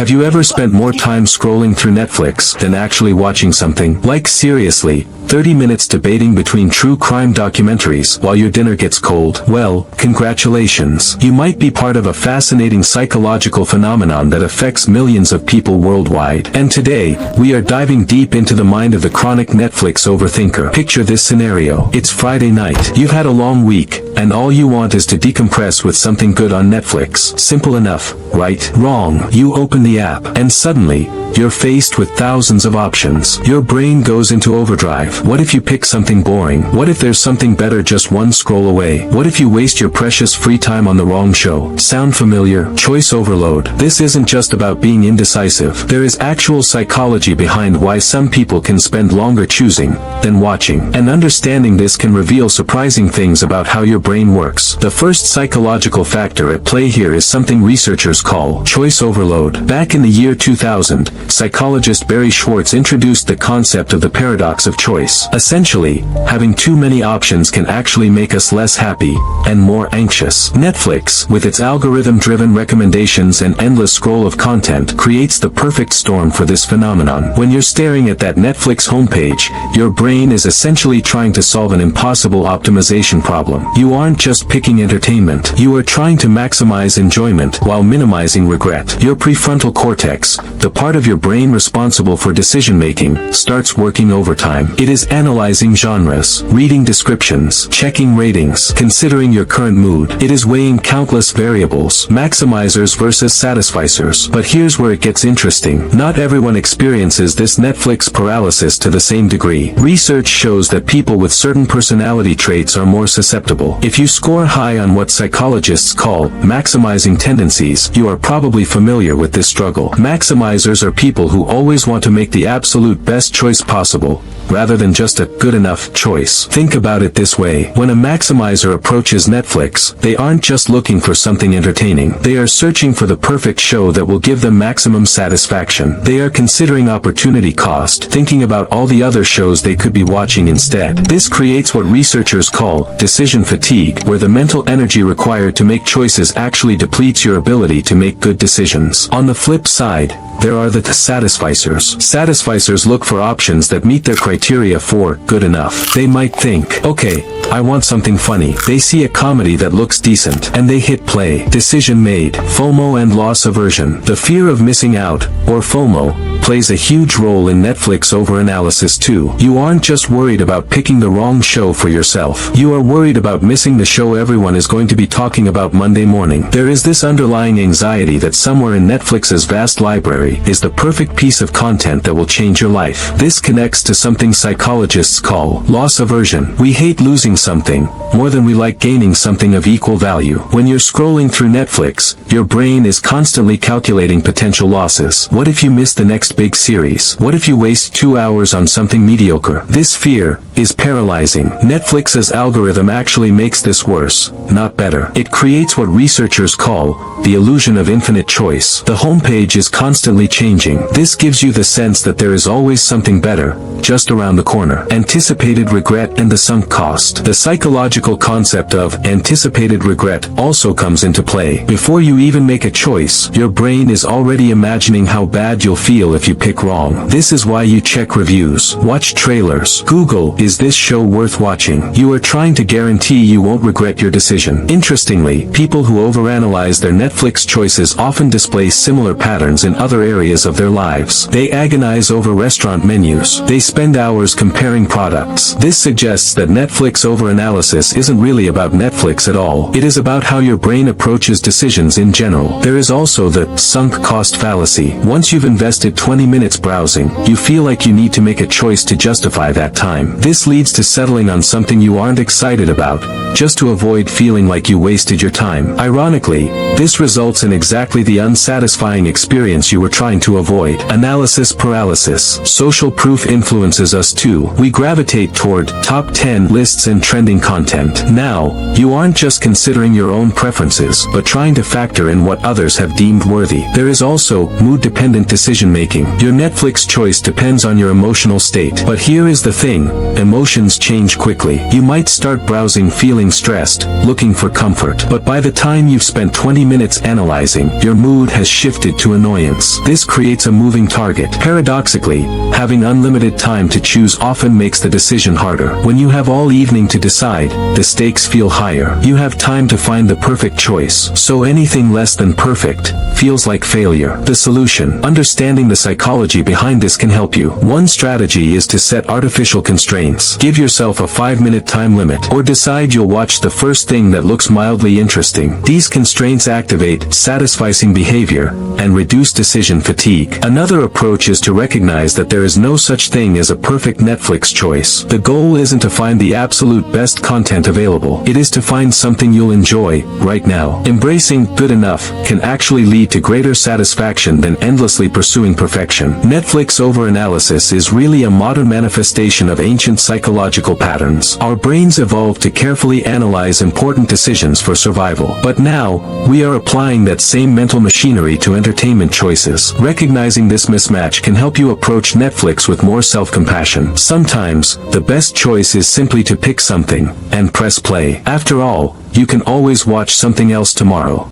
Have you ever spent more time scrolling through Netflix than actually watching something? Like seriously, 30 minutes debating between true crime documentaries while your dinner gets cold? Well, congratulations. You might be part of a fascinating psychological phenomenon that affects millions of people worldwide. And today, we are diving deep into the mind of the chronic Netflix overthinker. Picture this scenario. It's Friday night. You've had a long week, and all you want is to decompress with something good on Netflix. Simple enough, right? Wrong. You open the app, and suddenly, you're faced with thousands of options. Your brain goes into overdrive. What if you pick something boring? What if there's something better just one scroll away? What if you waste your precious free time on the wrong show? Sound familiar? Choice overload. This isn't just about being indecisive. There is actual psychology behind why some people can spend longer choosing than watching. And understanding this can reveal surprising things about how your brain works. The first psychological factor at play here is something researchers call choice overload. Back in the year 2000, psychologist Barry Schwartz introduced the concept of the paradox of choice. Essentially, having too many options can actually make us less happy and more anxious. Netflix, with its algorithm-driven recommendations and endless scroll of content, creates the perfect storm for this phenomenon. When you're staring at that Netflix homepage, your brain is essentially trying to solve an impossible optimization problem. You aren't just picking entertainment. You are trying to maximize enjoyment while minimizing regret. Your prefrontal cortex, the part of your brain responsible for decision-making, starts working overtime. It is analyzing genres, reading descriptions, checking ratings, considering your current mood. It is weighing countless variables, maximizers versus satisficers. But here's where it gets interesting. Not everyone experiences this Netflix paralysis to the same degree. Research shows that people with certain personality traits are more susceptible. If you score high on what psychologists call maximizing tendencies, you are probably familiar with this struggle. Maximizers are people who always want to make the absolute best choice possible, rather than just a good enough choice. Think about it this way. When a maximizer approaches Netflix, they aren't just looking for something entertaining. They are searching for the perfect show that will give them maximum satisfaction. They are considering opportunity cost, thinking about all the other shows they could be watching instead. This creates what researchers call decision fatigue, where the mental energy required to make choices actually depletes your ability to make good decisions. On the flip side, there are the Satisficers. Satisficers look for options that meet their criteria for good enough. They might think, okay, I want something funny. They see a comedy that looks decent, and they hit play. Decision made. FOMO and loss aversion. The fear of missing out, or FOMO, plays a huge role in Netflix overanalysis too. You aren't just worried about picking the wrong show for yourself. You are worried about missing the show everyone is going to be talking about Monday morning. There is this underlying anxiety that somewhere in Netflix's vast library is the perfect piece of content that will change your life. This connects to something psychologists call loss aversion. We hate losing something more than we like gaining something of equal value. When you're scrolling through Netflix, your brain is constantly calculating potential losses. What if you miss the next big series? What if you waste 2 hours on something mediocre? This fear is paralyzing. Netflix's algorithm actually makes this worse, not better. It creates what researchers call the illusion of infinite choice. The homepage is constantly changing. This gives you the sense that there is always something better, just around the corner. Anticipated regret and the sunk cost. The psychological concept of anticipated regret also comes into play. Before you even make a choice, your brain is already imagining how bad you'll feel if you pick wrong. This is why you check reviews, watch trailers, Google, is this show worth watching? You are trying to guarantee you won't regret your decision. Interestingly, people who overanalyze their Netflix choices often display similar patterns in other areas of their lives. They agonize over restaurant menus. They spend hours comparing products. This suggests that Netflix overanalysis isn't really about Netflix at all. It is about how your brain approaches decisions in general. There is also the sunk cost fallacy. Once you've invested 20 minutes browsing, you feel like you need to make a choice to justify that time. This leads to settling on something you aren't excited about, just to avoid feeling like you wasted your time. Ironically, this results in exactly the unsatisfying experience you were trying to avoid. Analysis paralysis. Social proof influences us too. We gravitate toward top 10 lists and trending content. Now, you aren't just considering your own preferences, but trying to factor in what others have deemed worthy. There is also mood-dependent decision-making. thinking. Your Netflix choice depends on your emotional state. But here is the thing, emotions change quickly. You might start browsing feeling stressed, looking for comfort. But by the time you've spent 20 minutes analyzing, your mood has shifted to annoyance. This creates a moving target. Paradoxically, having unlimited time to choose often makes the decision harder. When you have all evening to decide, the stakes feel higher. You have time to find the perfect choice. So anything less than perfect feels like failure. The solution: understanding the psychology behind this can help you. One strategy is to set artificial constraints. Give yourself a 5-minute time limit, or decide you'll watch the first thing that looks mildly interesting. These constraints activate satisficing behavior and reduce decision fatigue. Another approach is to recognize that there is no such thing as a perfect Netflix choice. The goal isn't to find the absolute best content available. It is to find something you'll enjoy right now. Embracing good enough can actually lead to greater satisfaction than endlessly pursuing perfection. Netflix overanalysis is really a modern manifestation of ancient psychological patterns. Our brains evolved to carefully analyze important decisions for survival. But now, we are applying that same mental machinery to entertainment choices. Recognizing this mismatch can help you approach Netflix with more self-compassion. Sometimes, the best choice is simply to pick something and press play. After all, you can always watch something else tomorrow.